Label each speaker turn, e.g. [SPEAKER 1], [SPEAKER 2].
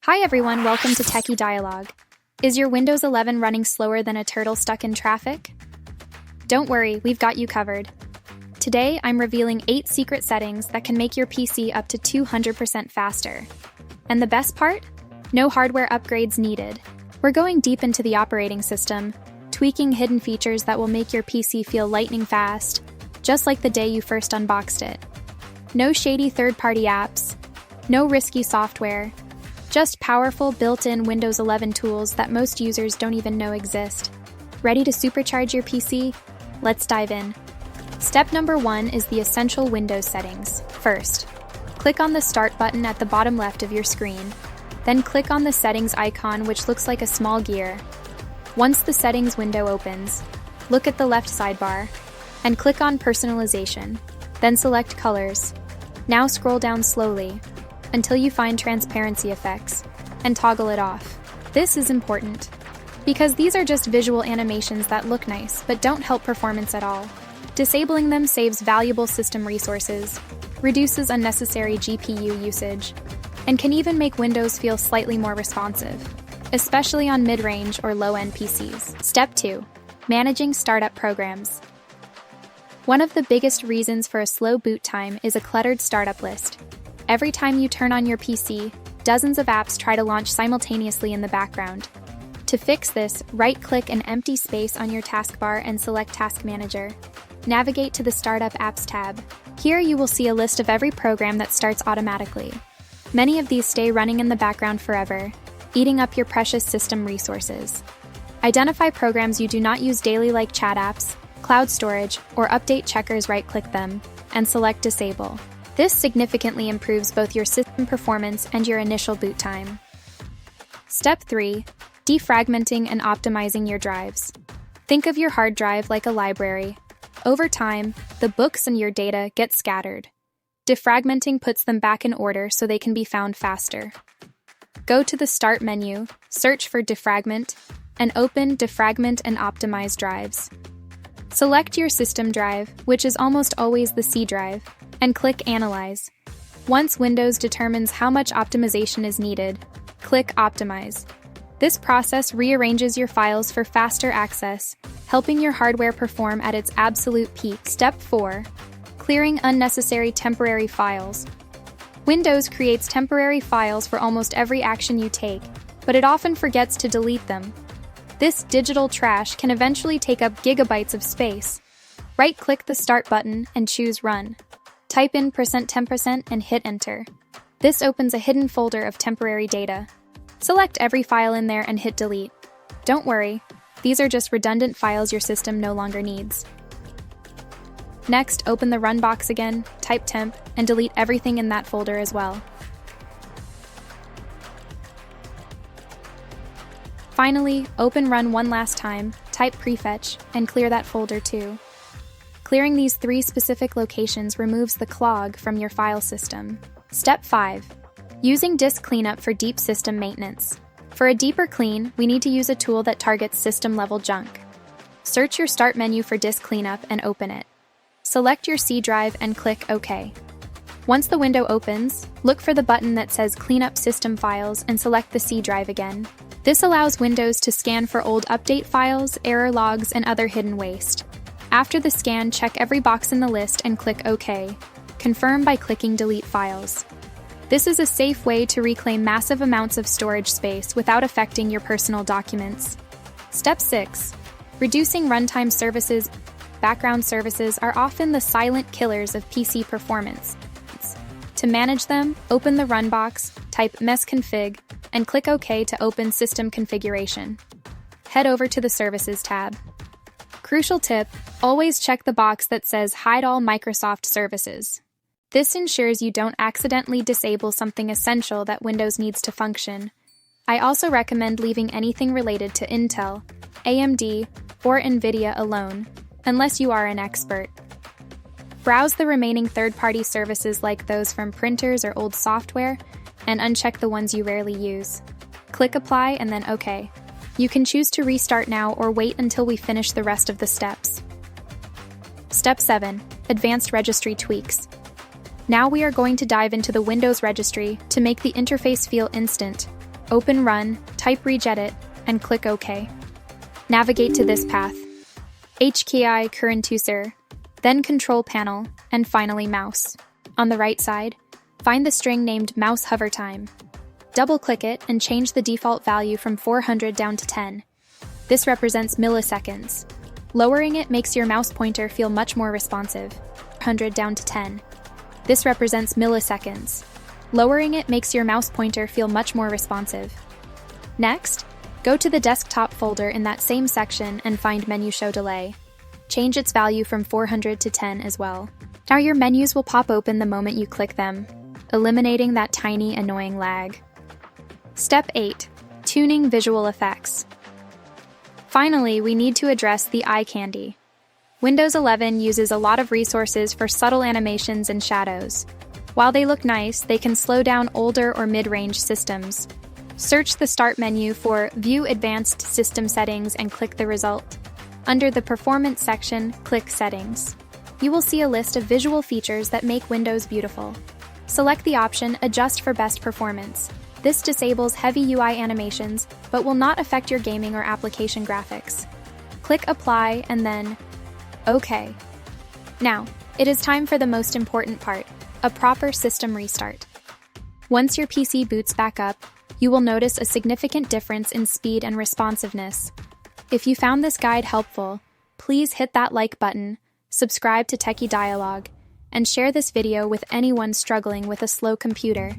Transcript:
[SPEAKER 1] Hi everyone, welcome to Techie Dialogue. Is your Windows 11 running slower than a turtle stuck in traffic? Don't worry, we've got you covered. Today, I'm revealing 8 secret settings that can make your PC up to 200% faster. And the best part? No hardware upgrades needed. We're going deep into the operating system, tweaking hidden features that will make your PC feel lightning fast, just like the day you first unboxed it. No shady third-party apps, no risky software, just powerful built-in Windows 11 tools that most users don't even know exist. Ready to supercharge your PC? Let's dive in. Step number 1 is the essential Windows settings. First, click on the Start button at the bottom left of your screen. Then click on the Settings icon, which looks like a small gear. Once the Settings window opens, look at the left sidebar and click on Personalization. Then select Colors. Now scroll down slowly until you find transparency effects, and toggle it off. This is important, because these are just visual animations that look nice, but don't help performance at all. Disabling them saves valuable system resources, reduces unnecessary GPU usage, and can even make Windows feel slightly more responsive, especially on mid-range or low-end PCs. Step 2. Managing startup programs. One of the biggest reasons for a slow boot time is a cluttered startup list. Every time you turn on your PC, dozens of apps try to launch simultaneously in the background. To fix this, right-click an empty space on your taskbar and select Task Manager. Navigate to the Startup Apps tab. Here you will see a list of every program that starts automatically. Many of these stay running in the background forever, eating up your precious system resources. Identify programs you do not use daily like chat apps, cloud storage, or update checkers. Right-click them, and select Disable. This significantly improves both your system performance and your initial boot time. Step 3. Defragmenting and optimizing your drives. Think of your hard drive like a library. Over time, the books and your data get scattered. Defragmenting puts them back in order so they can be found faster. Go to the Start menu, search for Defragment, and open Defragment and Optimize drives. Select your system drive, which is almost always the C drive, and click Analyze. Once Windows determines how much optimization is needed, click Optimize. This process rearranges your files for faster access, helping your hardware perform at its absolute peak. Step 4. Clearing unnecessary temporary files. Windows creates temporary files for almost every action you take, but it often forgets to delete them. This digital trash can eventually take up gigabytes of space. Right-click the Start button and choose Run. Type in %10% and hit Enter. This opens a hidden folder of temporary data. Select every file in there and hit Delete. Don't worry, these are just redundant files your system no longer needs. Next, open the Run box again, type temp, and delete everything in that folder as well. Finally, open Run one last time, type prefetch, and clear that folder too. Clearing these 3 specific locations removes the clog from your file system. Step 5. Using disk cleanup for deep system maintenance. For a deeper clean, we need to use a tool that targets system-level junk. Search your Start menu for disk cleanup and open it. Select your C drive and click OK. Once the window opens, look for the button that says Clean up System Files and select the C drive again. This allows Windows to scan for old update files, error logs, and other hidden waste. After the scan, check every box in the list and click OK. Confirm by clicking Delete Files. This is a safe way to reclaim massive amounts of storage space without affecting your personal documents. Step 6. Reducing runtime services. Background services are often the silent killers of PC performance. To manage them, open the Run box, type msconfig, and click OK to open System Configuration. Head over to the Services tab. Crucial tip, always check the box that says Hide All Microsoft Services. This ensures you don't accidentally disable something essential that Windows needs to function. I also recommend leaving anything related to Intel, AMD, or NVIDIA alone, unless you are an expert. Browse the remaining third-party services like those from printers or old software, and uncheck the ones you rarely use. Click Apply and then OK. You can choose to restart now or wait until we finish the rest of the steps. Step 7. Advanced Registry Tweaks. Now we are going to dive into the Windows registry to make the interface feel instant. Open Run, type regedit, and click OK. Navigate to this path. HKI current user, then Control Panel, and finally Mouse. On the right side, find the string named Mouse Hover Time. Double-click it and change the default value from 400 down to 10. This represents milliseconds. Lowering it makes your mouse pointer feel much more responsive. 100 down to 10. This represents milliseconds. Lowering it makes your mouse pointer feel much more responsive. Next, go to the desktop folder in that same section and find Menu Show Delay. Change its value from 400 to 10 as well. Now your menus will pop open the moment you click them, eliminating that tiny, annoying lag. Step 8. Tuning visual effects. Finally, we need to address the eye candy. Windows 11 uses a lot of resources for subtle animations and shadows. While they look nice, they can slow down older or mid-range systems. Search the Start menu for View Advanced System Settings and click the result. Under the Performance section, click Settings. You will see a list of visual features that make Windows beautiful. Select the option Adjust for Best Performance. This disables heavy UI animations, but will not affect your gaming or application graphics. Click Apply and then OK. Now, it is time for the most important part, a proper system restart. Once your PC boots back up, you will notice a significant difference in speed and responsiveness. If you found this guide helpful, please hit that like button, subscribe to Techie Dialogue, and share this video with anyone struggling with a slow computer.